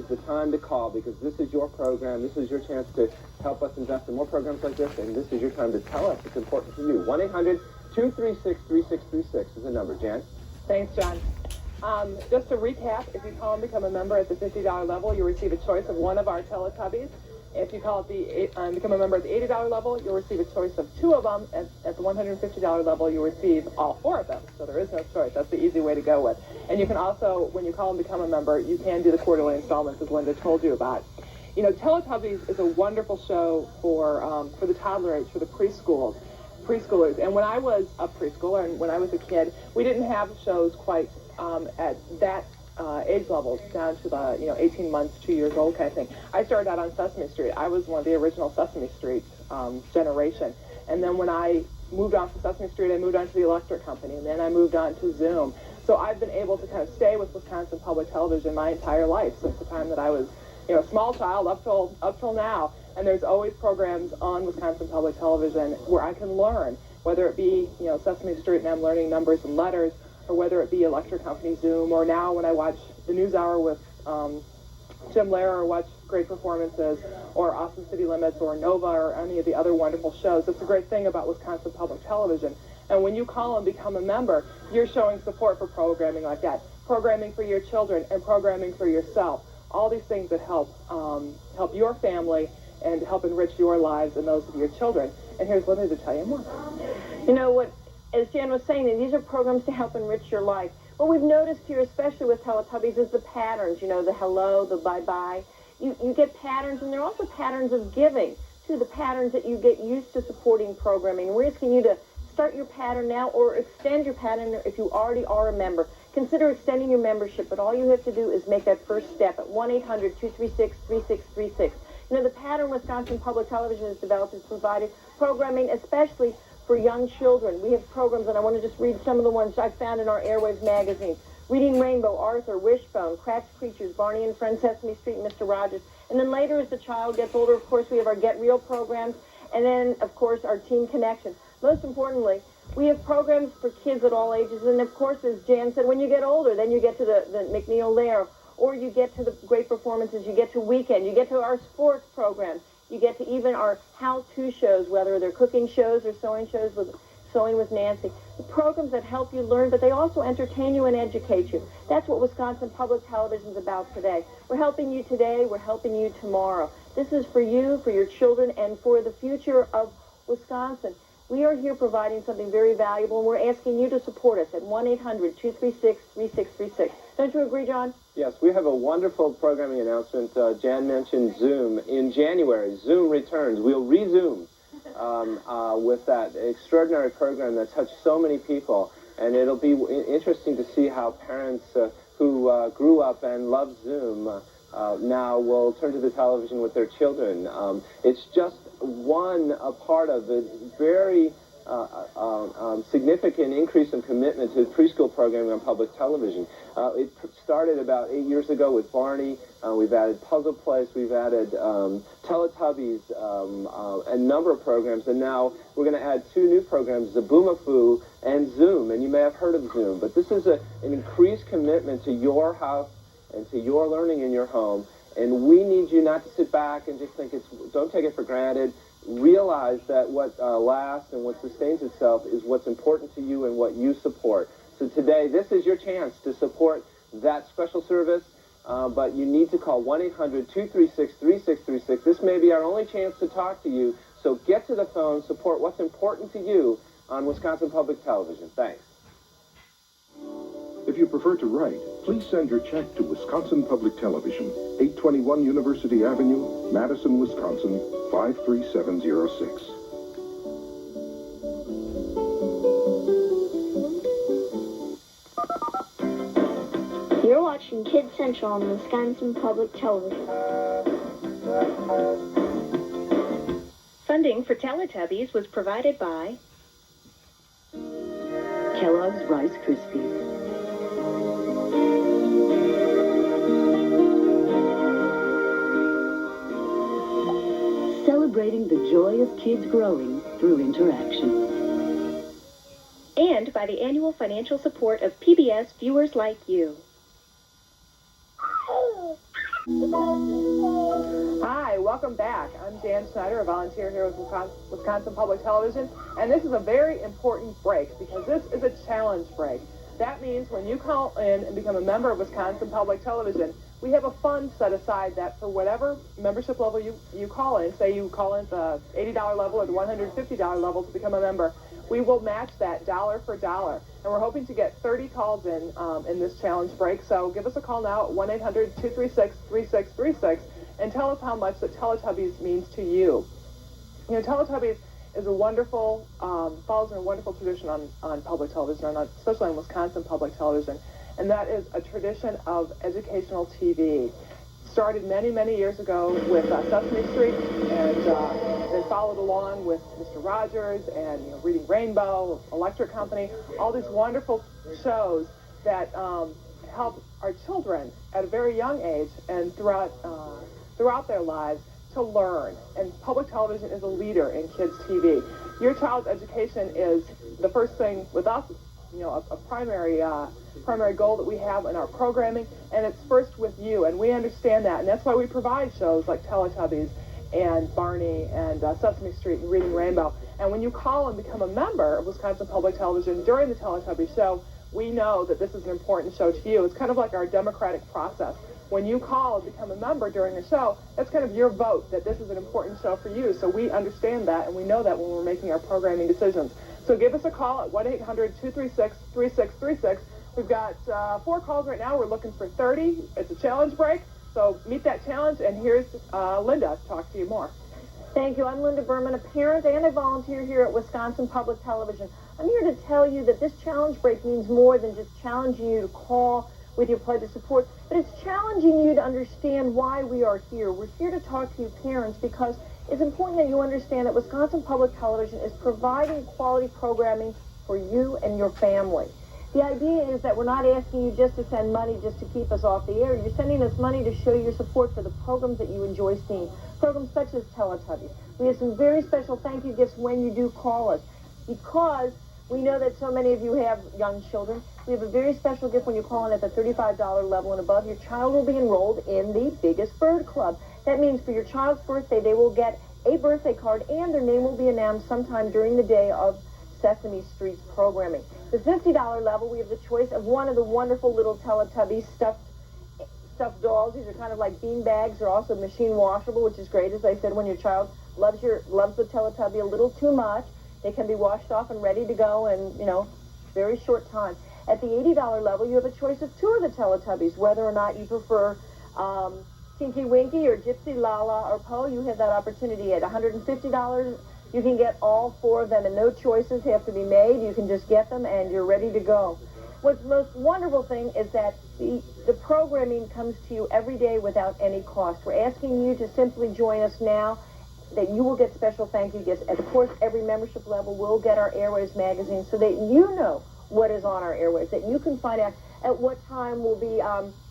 is the time to call, because this is your program. This is your chance to help us invest in more programs like this, and this is your time to tell us it's important to you. 1-800-236-3636 is the number. Jan? Thanks, John. Just to recap, if you call and become a member at the $50 level, you'll receive a choice of one of our Teletubbies. If you call at become a member at the $80 level, you'll receive a choice of two of them. At the $150 level, you'll receive all four of them. So there is no choice. That's the easy way to go with. And you can also, when you call and become a member, you can do the quarterly installments, as Linda told you about. You know, Teletubbies is a wonderful show for the toddler age, for the preschoolers. And when I was a preschooler and when I was a kid, we didn't have shows quite at that age level, down to the 18 months, 2 years old kind of thing. I started out on Sesame Street. I was one of the original Sesame Street generation. And then when I moved off of Sesame Street, I moved on to the Electric Company, and then I moved on to Zoom. So I've been able to kind of stay with Wisconsin Public Television my entire life, since the time that I was a small child up till now. And there's always programs on Wisconsin Public Television where I can learn, whether it be Sesame Street and I'm learning numbers and letters, or whether it be Electric Company, Zoom, or now when I watch the NewsHour with Jim Lehrer, or watch Great Performances, or Awesome City Limits, or Nova, or any of the other wonderful shows. That's a great thing about Wisconsin Public Television. And when you call and become a member, you're showing support for programming like that, programming for your children and programming for yourself. All these things that help your family and help enrich your lives and those of your children. And here's Linda to tell you more. You know what? As Jan was saying, these are programs to help enrich your life. What we've noticed here, especially with Teletubbies, is the patterns, the hello, the bye-bye. You get patterns, and there are also patterns of giving, too, the patterns that you get used to supporting programming. We're asking you to start your pattern now or extend your pattern if you already are a member. Consider extending your membership, but all you have to do is make that first step at 1-800-236-3636. The pattern Wisconsin Public Television has developed is provided programming, especially for young children. We have programs, and I want to just read some of the ones I found in our Airwaves magazine. Reading Rainbow, Arthur, Wishbone, Cracked Creatures, Barney and Friends, Sesame Street, and Mr. Rogers. And then later, as the child gets older, of course, we have our Get Real programs, and then, of course, our Teen Connection. Most importantly, we have programs for kids at all ages, and of course, as Jan said, when you get older, then you get to the McNeil Lair, or you get to the Great Performances, you get to Weekend, you get to our sports programs. You get to even our how-to shows, whether they're cooking shows or sewing shows with Sewing with Nancy. The programs that help you learn, but they also entertain you and educate you. That's what Wisconsin Public Television is about today. We're helping you today. We're helping you tomorrow. This is for you, for your children, and for the future of Wisconsin. We are here providing something very valuable, and we're asking you to support us at 1-800-236-3636. Don't you agree, John? Yes, we have a wonderful programming announcement. Jan mentioned Zoom. In January, Zoom returns. We'll resume with that extraordinary program that touched so many people. And it'll be interesting to see how parents who grew up and love Zoom now will turn to the television with their children. It's just one part of the very significant increase in commitment to preschool programming on public television. It started about 8 years ago with Barney. We've added Puzzle Place. We've added Teletubbies, a number of programs. And now we're going to add two new programs, Zaboomafoo and Zoom. And you may have heard of Zoom. But this is an increased commitment to your house and to your learning in your home. And we need you not to sit back and just think don't take it for granted. Realize that what lasts and what sustains itself is what's important to you and what you support. So today, this is your chance to support that special service, but you need to call 1-800-236-3636. This may be our only chance to talk to you, so get to the phone, support what's important to you on Wisconsin Public Television. Thanks. If you prefer to write, please send your check to Wisconsin Public Television, 821 University Avenue, Madison, Wisconsin, 53706. You're watching Kids Central on Wisconsin Public Television. Funding for Teletubbies was provided by Kellogg's Rice Krispies. Celebrating the joy of kids growing through interaction. And by the annual financial support of PBS viewers like you. Hi, welcome back. I'm Jan Schneider, a volunteer here with Wisconsin Public Television, and this is a very important break because this is a challenge break. That means when you call in and become a member of Wisconsin Public Television, we have a fund set aside that for whatever membership level you call in, say you call in the $80 level or the $150 level to become a member, we will match that dollar for dollar. And we're hoping to get 30 calls in this challenge break. So give us a call now at 1-800-236-3636 and tell us how much the Teletubbies means to you. You know, Teletubbies is a wonderful, follows in a wonderful tradition on public television, especially on Wisconsin Public Television. And that is a tradition of educational TV. Started many, many years ago with Sesame Street, and then followed along with Mr. Rogers and Reading Rainbow, Electric Company, all these wonderful shows that help our children at a very young age and throughout their lives to learn. And public television is a leader in kids' TV. Your child's education is the first thing with us, a primary goal that we have in our programming, and it's first with you, and we understand that, and that's why we provide shows like Teletubbies and Barney and Sesame Street and Reading Rainbow. And when you call and become a member of Wisconsin Public Television during the Teletubby show, we know that this is an important show to you. It's kind of like our democratic process. When you call and become a member during the show, that's kind of your vote that this is an important show for you. So we understand that, and we know that when we're making our programming decisions. So give us a call at 1-800-236-3636. We've got 4 calls right now. We're looking for 30. It's a challenge break, so meet that challenge. And here's Linda to talk to you more. Thank you. I'm Linda Berman, a parent and a volunteer here at Wisconsin Public Television. I'm here to tell you that this challenge break means more than just challenging you to call with your pledge of support, but it's challenging you to understand why we are here. We're here to talk to you parents because it's important that you understand that Wisconsin Public Television is providing quality programming for you and your family. The idea is that we're not asking you just to send money just to keep us off the air. You're sending us money to show your support for the programs that you enjoy seeing, programs such as Teletubbies. We have some very special thank you gifts when you do call us, because we know that so many of you have young children. We have a very special gift when you call in at the $35 level and above. Your child will be enrolled in the Biggest Bird Club. That means for your child's birthday, they will get a birthday card, and their name will be announced sometime during the day of Sesame Street's programming. The $50 level, we have the choice of one of the wonderful little Teletubbies stuffed dolls. These are kind of like bean bags. They're also machine washable, which is great. As I said, when your child loves the Teletubby a little too much, they can be washed off and ready to go in, very short time. At the $80 level, you have a choice of 2 of the Teletubbies, whether or not you prefer Tinky Winky or Gypsy, Lala, or Po. You have that opportunity. At $150, you can get all 4 of them, and no choices have to be made. You can just get them, and you're ready to go. What's the most wonderful thing is that the programming comes to you every day without any cost. We're asking you to simply join us now, that you will get special thank you gifts. And of course, every membership level will get our Airwaves magazine so that you know what is on our airwaves, that you can find out at what time will be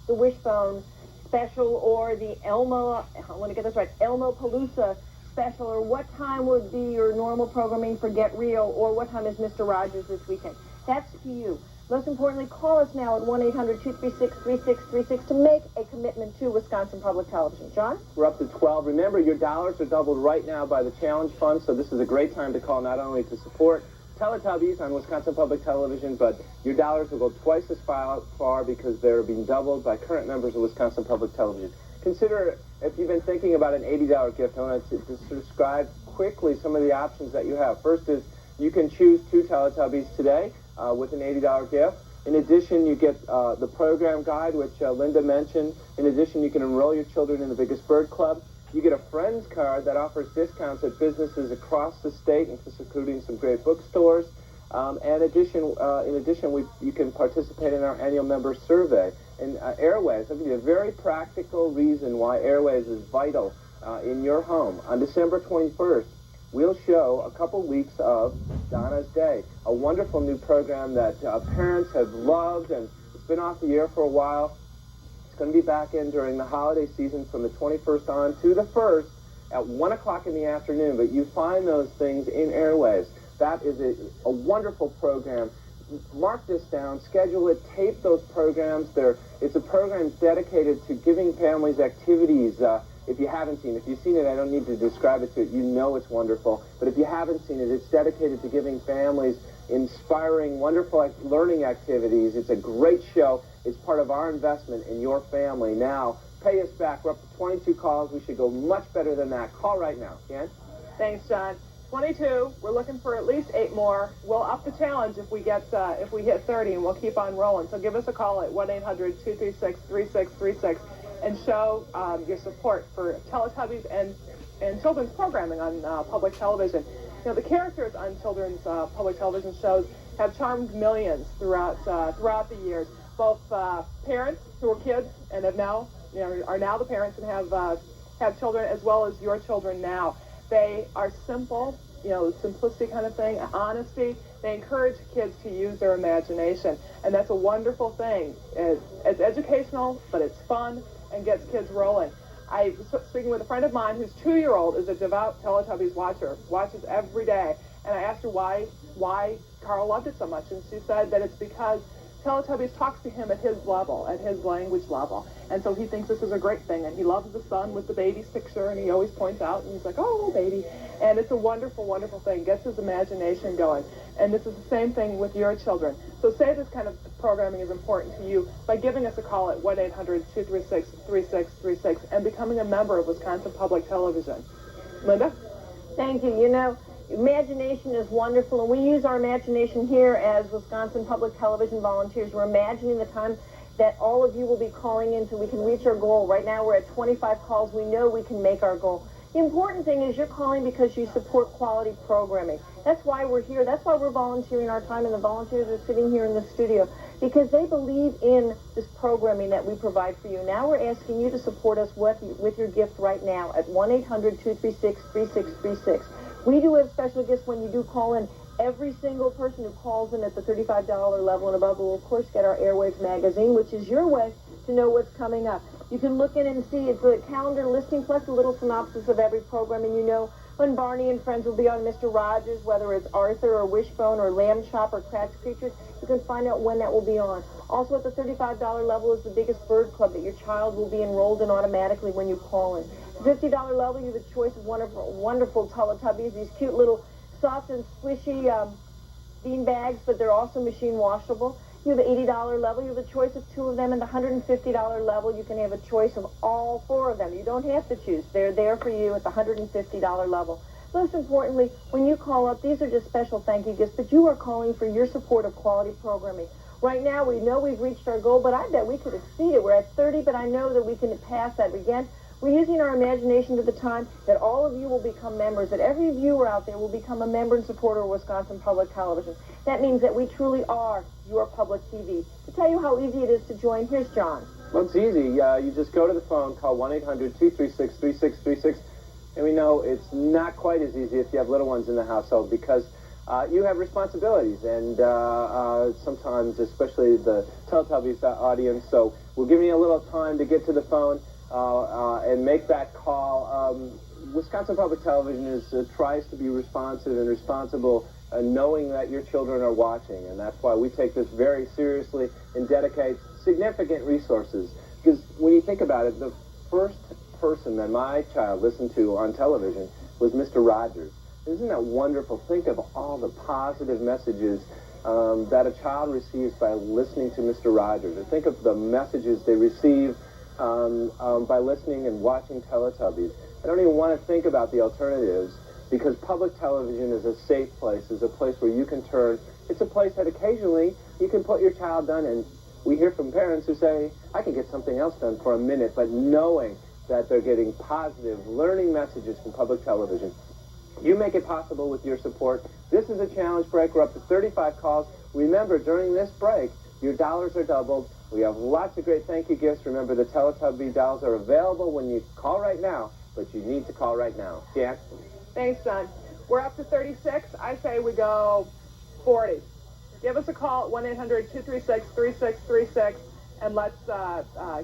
the Wishbone special or the Elmo Palooza special, or what time would be your normal programming for Get Real, or what time is Mr. Rogers this weekend. That's to you. Most importantly, call us now at 1-800-236-3636 to make a commitment to Wisconsin Public Television. John? We're up to 12. Remember, your dollars are doubled right now by the Challenge Fund, so this is a great time to call not only to support Teletubbies on Wisconsin Public Television, but your dollars will go twice as far because they're being doubled by current members of Wisconsin Public Television. Consider, if you've been thinking about an $80 gift, I want to describe quickly some of the options that you have. First is you can choose 2 Teletubbies today with an $80 gift. In addition, you get the program guide, which Linda mentioned. In addition, you can enroll your children in the Biggest Bird Club. You get a Friends card that offers discounts at businesses across the state, including some great bookstores. In addition, you can participate in our annual member survey. And Airwaves, I'll give you a very practical reason why Airwaves is vital in your home. On December 21st, we'll show a couple weeks of Donna's Day, a wonderful new program that parents have loved, and it's been off the air for a while. It's going to be back in during the holiday season from the 21st on to the 1st at 1 o'clock in the afternoon, but you find those things in Airwaves. That is a wonderful program mark this down, schedule it, tape those programs. It's a program dedicated to giving families activities. If you haven't seen it, if you've seen it, I don't need to describe it to you. You know it's wonderful. But if you haven't seen it, it's dedicated to giving families inspiring, wonderful learning activities. It's a great show. It's part of our investment in your family. Now, pay us back. We're up to 22 calls. We should go much better than that. Call right now. Jan? Thanks, John. 22. We're looking for at least 8 more. We'll up the challenge if we hit 30, and we'll keep on rolling. So give us a call at 1-800-236-3636 and show your support for Teletubbies and children's programming on public television. You know, the characters on children's public television shows have charmed millions throughout the years. Both parents who were kids and are now the parents and have children, as well as your children now. They are simple, simplicity kind of thing, honesty. They encourage kids to use their imagination, and that's a wonderful thing. It's educational, but it's fun and gets kids rolling. I was speaking with a friend of mine whose 2-year-old is a devout Teletubbies watcher, watches every day, and I asked her why Carl loved it so much, and she said that it's because Teletubbies talks to him at his level, at his language level. And so he thinks this is a great thing. And he loves the son with the baby's picture, and he always points out, and he's like, oh, baby. And it's a wonderful, wonderful thing. Gets his imagination going. And this is the same thing with your children. So say this kind of programming is important to you by giving us a call at 1-800-236-3636 and becoming a member of Wisconsin Public Television. Linda? Thank you. Imagination is wonderful, and we use our imagination here as Wisconsin Public Television volunteers. We're imagining the time that all of you will be calling in so we can reach our goal. Right now we're at 25 calls. We know we can make our goal. The important thing is you're calling because you support quality programming. That's why we're here. That's why we're volunteering our time, and the volunteers are sitting here in the studio, because they believe in this programming that we provide for you. Now we're asking you to support us with your gift right now at 1-800-236-3636. We do have special gifts when you do call in. Every single person who calls in at the $35 level and above will, of course, get our Airwaves magazine, which is your way to know what's coming up. You can look in and see it's a calendar listing plus a little synopsis of every program, and you know when Barney and Friends will be on Mr. Rogers, whether it's Arthur or Wishbone or Lamb Chop or Cratch Creatures. You can find out when that will be on. Also at the $35 level is the Biggest Bird Club that your child will be enrolled in automatically when you call in. The $50 level, you have a choice of wonderful Teletubbies, these cute little soft and squishy bean bags, but they're also machine washable. You have the $80 level, you have a choice of 2 of them, and the $150 level, you can have a choice of all 4 of them. You don't have to choose. They're there for you at the $150 level. Most importantly, when you call up, these are just special thank you gifts, but you are calling for your support of quality programming. Right now, we know we've reached our goal, but I bet we could exceed it. We're at 30, but I know that we can pass that. Again, we're using our imagination to the time that all of you will become members, that every viewer out there will become a member and supporter of Wisconsin Public Television. That means that we truly are your public TV. To tell you how easy it is to join, here's John. Well, it's easy. You just go to the phone, call 1-800-236-3636, and we know it's not quite as easy if you have little ones in the household, because you have responsibilities, and sometimes, especially the Teletubbies audience, so we're giving you a little time to get to the phone and make that call. Wisconsin Public Television tries to be responsive and responsible, knowing that your children are watching, and that's why we take this very seriously and dedicate significant resources. Because when you think about it, the first person that my child listened to on television was Mr. Rogers. Isn't that wonderful? Think of all the positive messages that a child receives by listening to Mr. Rogers. And think of the messages they receive by listening and watching Teletubbies. I don't even want to think about the alternatives, because public television is a safe place, is a place where you can turn. It's a place that occasionally you can put your child down, and we hear from parents who say, I can get something else done for a minute, but knowing that they're getting positive learning messages from public television. You make it possible with your support. This is a challenge break. We're up to 35 calls. Remember, during this break, your dollars are doubled. We have lots of great thank you gifts. Remember, the Teletubby dolls are available when you call right now, but you need to call right now. Jan? Thanks, John. We're up to 36. I say we go 40. Give us a call at 1-800-236-3636, and let's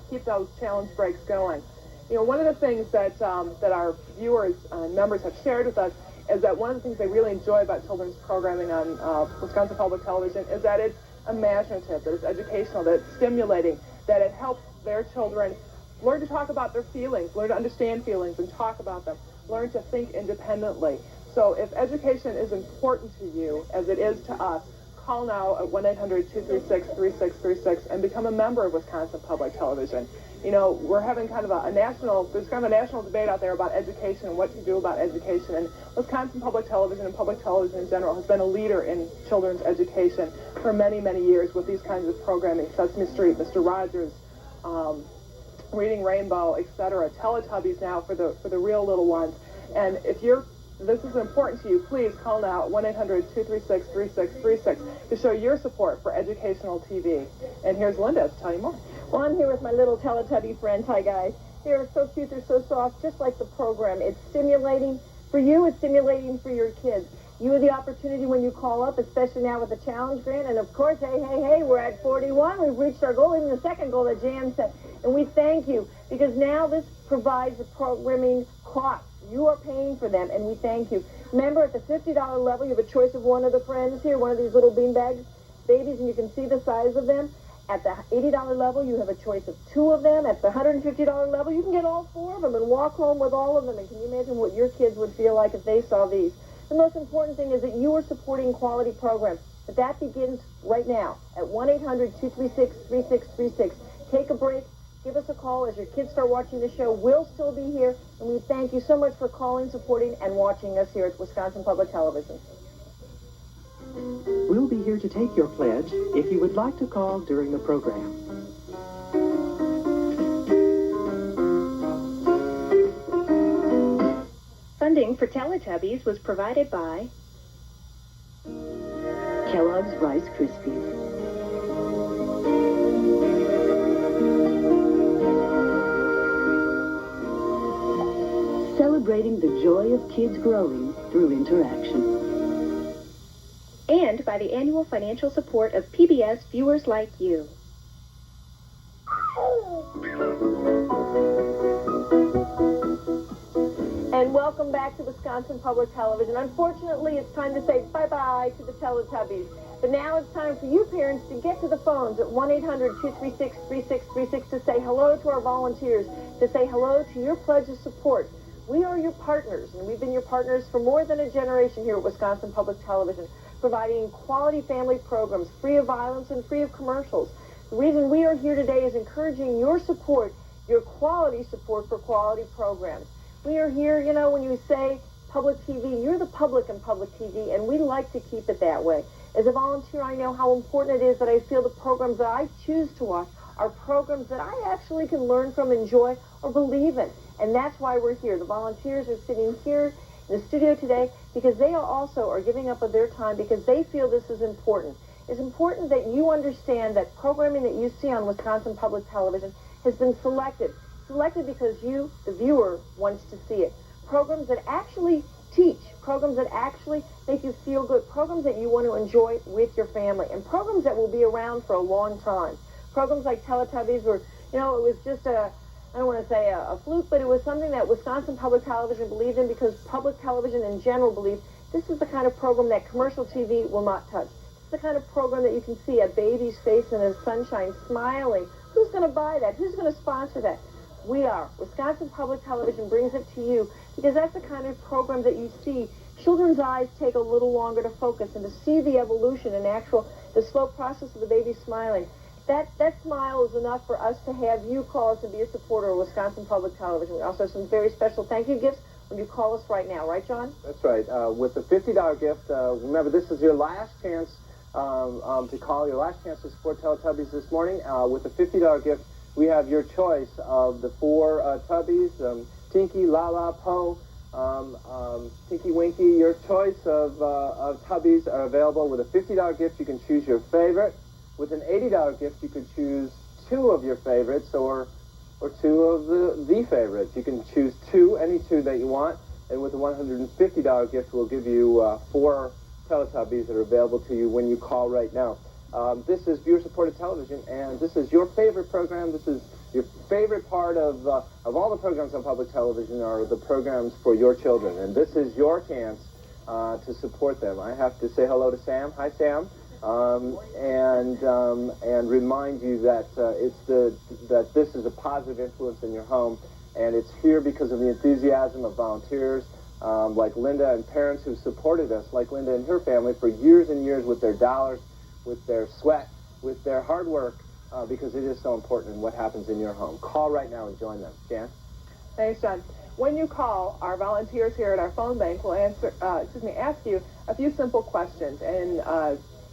keep those challenge breaks going. You know, one of the things that our viewers and members have shared with us is that one of the things they really enjoy about children's programming on Wisconsin Public Television is that it's imaginative, that it's educational, that it's stimulating, that it helps their children learn to talk about their feelings, learn to understand feelings and talk about them, learn to think independently. So if education is important to you, as it is to us, call now at 1-800-236-3636 and become a member of Wisconsin Public Television. You know, we're having there's kind of a national debate out there about education and what to do about education. And Wisconsin Public Television and public television in general has been a leader in children's education for many, many years with these kinds of programming. Sesame Street, Mr. Rogers, Reading Rainbow, etc. Teletubbies now for the real little ones. And if this is important to you, please call now at 1-800-236-3636 to show your support for educational TV. And here's Linda to tell you more. Well, I'm here with my little Teletubby friends. Hi, guys. They're so cute. They're so soft, just like the program. It's stimulating for you. It's stimulating for your kids. You have the opportunity when you call up, especially now with the challenge grant. And, of course, hey, we're at 41. We've reached our goal, even the second goal that Jan set. And we thank you because now this provides the programming costs. You are paying for them, and we thank you. Remember, at the $50 level, you have a choice of one of the friends here, one of these little beanbag babies, and you can see the size of them. At the $80 level, you have a choice of two of them. At the $150 level, you can get all four of them and walk home with all of them. And can you imagine what your kids would feel like if they saw these? The most important thing is that you are supporting quality programs. But that begins right now at 1-800-236-3636. Take a break. Give us a call as your kids start watching the show. We'll still be here, and we thank you so much for calling, supporting, and watching us here at Wisconsin Public Television. We'll be here to take your pledge if you would like to call during the program. Funding for Teletubbies was provided by Kellogg's Rice Krispies. Celebrating the joy of kids growing through interaction. and by the annual financial support of PBS viewers like you. And welcome back to Wisconsin Public Television. Unfortunately, it's time to say bye-bye to the Teletubbies. But now it's time for you parents to get to the phones at 1-800-236-3636 to say hello to our volunteers, to say hello to your pledge of support. We are your partners, and we've been your partners for more than a generation here at Wisconsin Public Television, providing quality family programs, free of violence and free of commercials. The reason we are here today is encouraging your support, your quality support for quality programs. We are here, you know, when you say public TV, you're the public in public TV, and we like to keep it that way. As a volunteer, I know how important it is that I feel the programs that I choose to watch are programs that I actually can learn from, enjoy, or believe in. And that's why we're here. The volunteers are sitting here in the studio today because they also are giving up of their time because they feel this is important. It's important that you understand that programming that you see on Wisconsin Public Television has been selected because you, the viewer, wants to see it. Programs that actually teach, programs that actually make you feel good, programs that you want to enjoy with your family, and programs that will be around for a long time. Programs like Teletubbies were, you know, it was just I don't want to say a fluke, but it was something that Wisconsin Public Television believed in because public television in general believed this is the kind of program that commercial TV will not touch. It's the kind of program that you can see a baby's face in the sunshine smiling. Who's going to buy that? Who's going to sponsor that? We are. Wisconsin Public Television brings it to you because that's the kind of program that you see. Children's eyes take a little longer to focus and to see the evolution and the slow process of the baby smiling. That smile is enough for us to have you call us and be a supporter of Wisconsin Public Television. We also have some very special thank you gifts when you call us right now. Right, John? That's right. With the $50 gift, remember, this is your last chance to call, your last chance to support Teletubbies this morning. With the $50 gift, we have your choice of the four Tubbies, Tinky, Lala, Po, Tinky Winky. Your choice of Tubbies are available. With a $50 gift, you can choose your favorite. With an $80 gift, you could choose two of your favorites or two of the favorites. You can choose any two that you want. And with a $150 gift, we'll give you four Teletubbies that are available to you when you call right now. This is viewer-supported television, and this is your favorite program. This is your favorite part of all the programs on public television are the programs for your children. And this is your chance to support them. I have to say hello to Sam. Hi, Sam. And remind you that that this is a positive influence in your home, and it's here because of the enthusiasm of volunteers like Linda and parents who supported us, like Linda and her family, for years and years with their dollars, with their sweat, with their hard work, because it is so important in what happens in your home. Call right now and join them. Jan? Thanks, John. When you call, our volunteers here at our phone bank will ask you a few simple questions and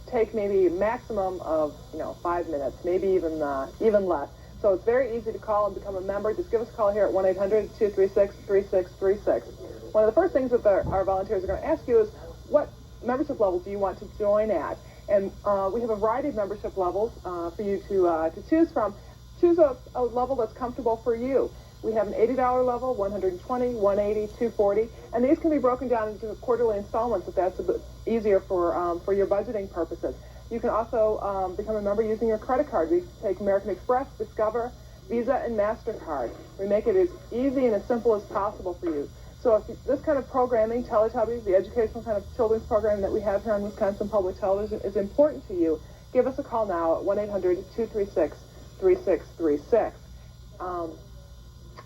take maybe a maximum of 5 minutes, maybe even less. So it's very easy to call and become a member. Just give us a call here at 1-800-236-3636. One of the first things that our volunteers are going to ask you is, what membership level do you want to join at? And we have a variety of membership levels for you to choose from. Choose a level that's comfortable for you. We have an $80 level, $120, $180, $240, and these can be broken down into quarterly installments if that's a bit easier for your budgeting purposes. You can also become a member using your credit card. We take American Express, Discover, Visa, and MasterCard. We make it as easy and as simple as possible for you. So if this kind of programming, Teletubbies, the educational kind of children's program that we have here on Wisconsin Public Television is important to you, give us a call now at 1-800-236-3636.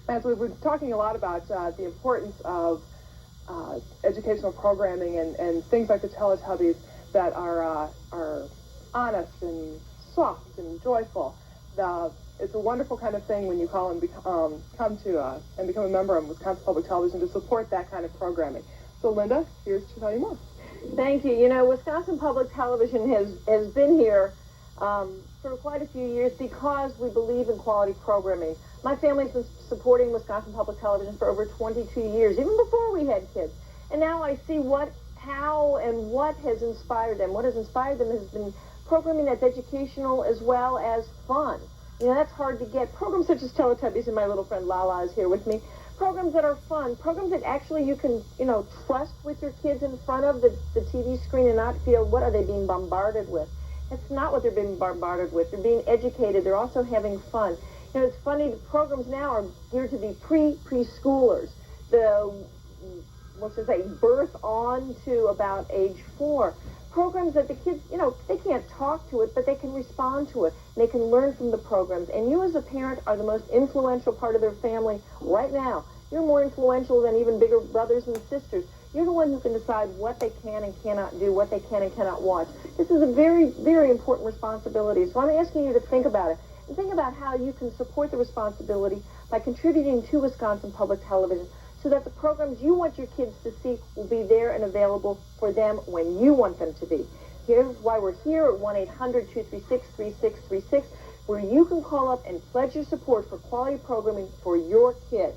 As we've been talking a lot about the importance of educational programming and things like the Teletubbies that are honest and soft and joyful, it's a wonderful kind of thing when you call and become a member of Wisconsin Public Television to support that kind of programming. So, Linda, here's to tell you more. Thank you. Wisconsin Public Television has been here for quite a few years because we believe in quality programming. My family's been supporting Wisconsin Public Television for over 22 years, even before we had kids. And now I see how and what has inspired them. What has inspired them has been programming that's educational as well as fun. That's hard to get. Programs such as Teletubbies, and my little friend Lala is here with me. Programs that are fun, programs that actually you can, trust with your kids in front of the TV screen and not feel, what are they being bombarded with? That's not what they're being bombarded with. They're being educated. They're also having fun. It's funny, the programs now are geared to be preschoolers. Birth on to about age 4. Programs that the kids, they can't talk to it, but they can respond to it. They can learn from the programs. And you as a parent are the most influential part of their family right now. You're more influential than even bigger brothers and sisters. You're the one who can decide what they can and cannot do, what they can and cannot watch. This is a very, very important responsibility. So I'm asking you to think about it. And think about how you can support the responsibility by contributing to Wisconsin Public Television so that the programs you want your kids to see will be there and available for them when you want them to be. Here's why we're here at 1-800-236-3636, where you can call up and pledge your support for quality programming for your kids.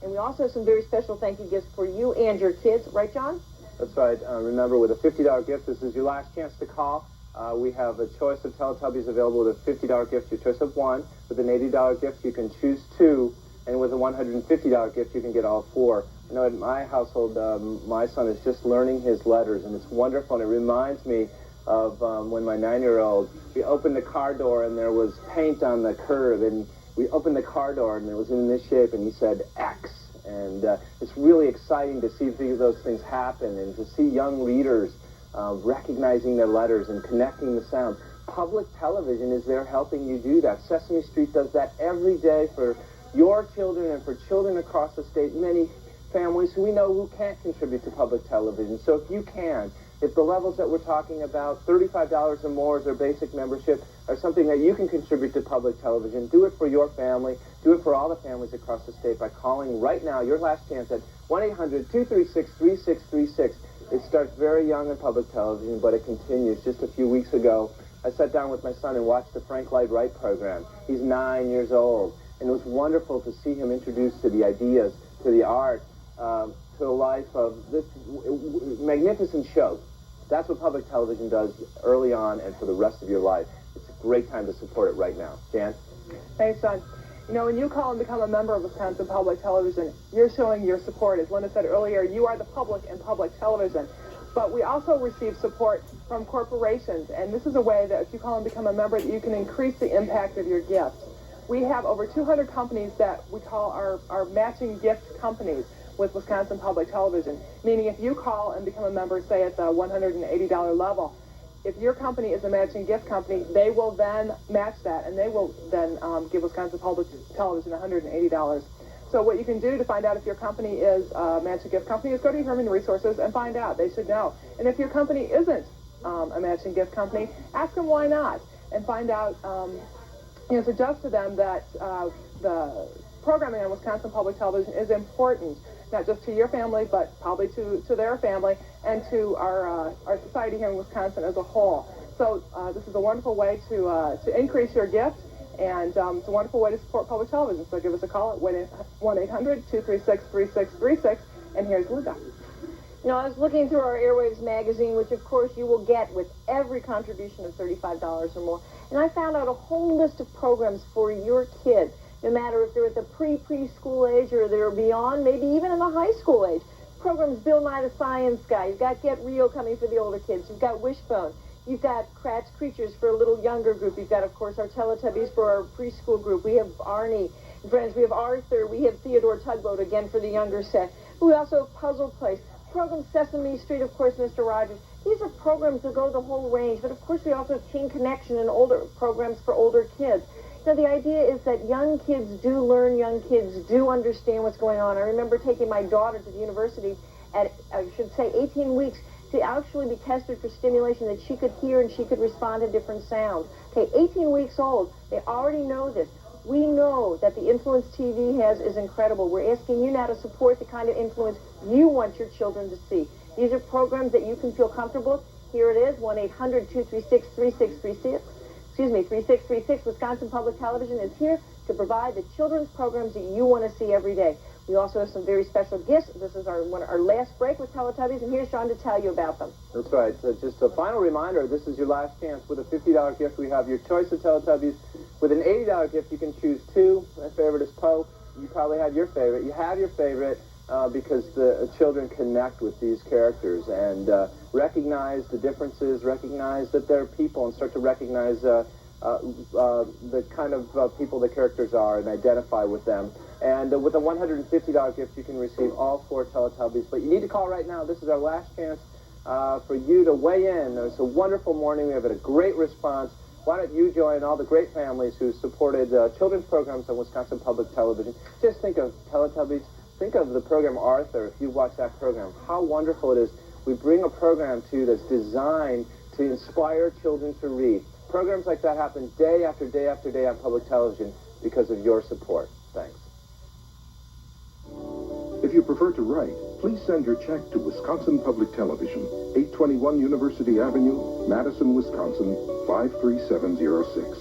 And we also have some very special thank you gifts for you and your kids. Right, John? That's right. Remember, with a $50 gift, this is your last chance to call. We have a choice of Teletubbies available with a $50 gift, your choice of 1. With an $80 gift, you can choose 2. And with a $150 gift, you can get all 4. In my household, my son is just learning his letters, and it's wonderful. And it reminds me of when my 9-year-old, we opened the car door, and there was paint on the curb, and we opened the car door, and it was in this shape, and he said X. And it's really exciting to see those things happen and to see young readers recognizing their letters and connecting the sound. Public television is there helping you do that. Sesame Street does that every day for your children and for children across the state, many families who we know who can't contribute to public television. So if you can, if the levels that we're talking about, $35 or more as their basic membership, are something that you can contribute to public television, do it for your family, do it for all the families across the state by calling right now, your last chance, at 1-800-236-3636. It starts very young in public television, but it continues. Just a few weeks ago, I sat down with my son and watched the Frank Lloyd Wright program. He's 9 years old. And it was wonderful to see him introduced to the ideas, to the art, to the life of this magnificent show. That's what public television does early on and for the rest of your life. It's a great time to support it right now. Jan? Thanks, John. When you call and become a member of Wisconsin Public Television, you're showing your support. As Linda said earlier, you are the public in public television. But we also receive support from corporations, and this is a way that if you call and become a member, you can increase the impact of your gifts. We have over 200 companies that we call our matching gift companies, with Wisconsin Public Television. Meaning if you call and become a member, say at the $180 level, if your company is a matching gift company, they will then match that, and they will then give Wisconsin Public Television $180. So what you can do to find out if your company is a matching gift company is go to Human Resources and find out. They should know. And if your company isn't a matching gift company, ask them why not, and find out, suggest to them that the programming on Wisconsin Public Television is important, not just to your family, but probably to their family and to our society here in Wisconsin as a whole. So this is a wonderful way to increase your gift, and it's a wonderful way to support public television. So give us a call at 1-800-236-3636, and here's Linda. You know, I was looking through our Airwaves magazine, which of course you will get with every contribution of $35 or more, and I found out a whole list of programs for your kids, no matter if they're at the preschool age or they're beyond, maybe even in the high school age. Programs Bill Nye the Science Guy. You've got Get Real coming for the older kids. You've got Wishbone. You've got Kratz Creatures for a little younger group. You've got, of course, our Teletubbies for our preschool group. We have Arnie and Friends. We have Arthur. We have Theodore Tugboat, again, for the younger set. We also have Puzzle Place. Program Sesame Street, of course, Mr. Rogers. These are programs that go the whole range. But, of course, we also have Teen Connection and older programs for older kids. So the idea is that young kids do learn, young kids do understand what's going on. I remember taking my daughter to the university at, I should say, 18 weeks to actually be tested for stimulation that she could hear and she could respond to different sounds. Okay, 18 weeks old, they already know this. We know that the influence TV has is incredible. We're asking you now to support the kind of influence you want your children to see. These are programs that you can feel comfortable with. Here it is, 1-800-236-3636. 3636. Wisconsin Public Television is here to provide the children's programs that you want to see every day. We also have some very special gifts. This is our last break with Teletubbies, and here's Sean to tell you about them. That's right. Just a final reminder, this is your last chance. With a $50 gift, we have your choice of Teletubbies. With an $80 gift, you can choose two. My favorite is Poe. You probably have your favorite. You have your favorite because the children connect with these characters and recognize the differences, recognize that they're people, and start to recognize the kind of people the characters are and identify with them. And with a $150 gift, you can receive all 4 Teletubbies. But you need to call right now. This is our last chance for you to weigh in. It's a wonderful morning. We have had a great response. Why don't you join all the great families who supported children's programs on Wisconsin Public Television? Just think of Teletubbies. Think of the program Arthur, if you watch that program. How wonderful it is. We bring a program to you that's designed to inspire children to read. Programs like that happen day after day after day on public television because of your support. Thanks. If you prefer to write, please send your check to Wisconsin Public Television, 821 University Avenue, Madison, Wisconsin, 53706.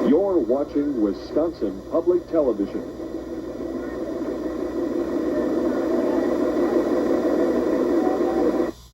You're watching Wisconsin Public Television.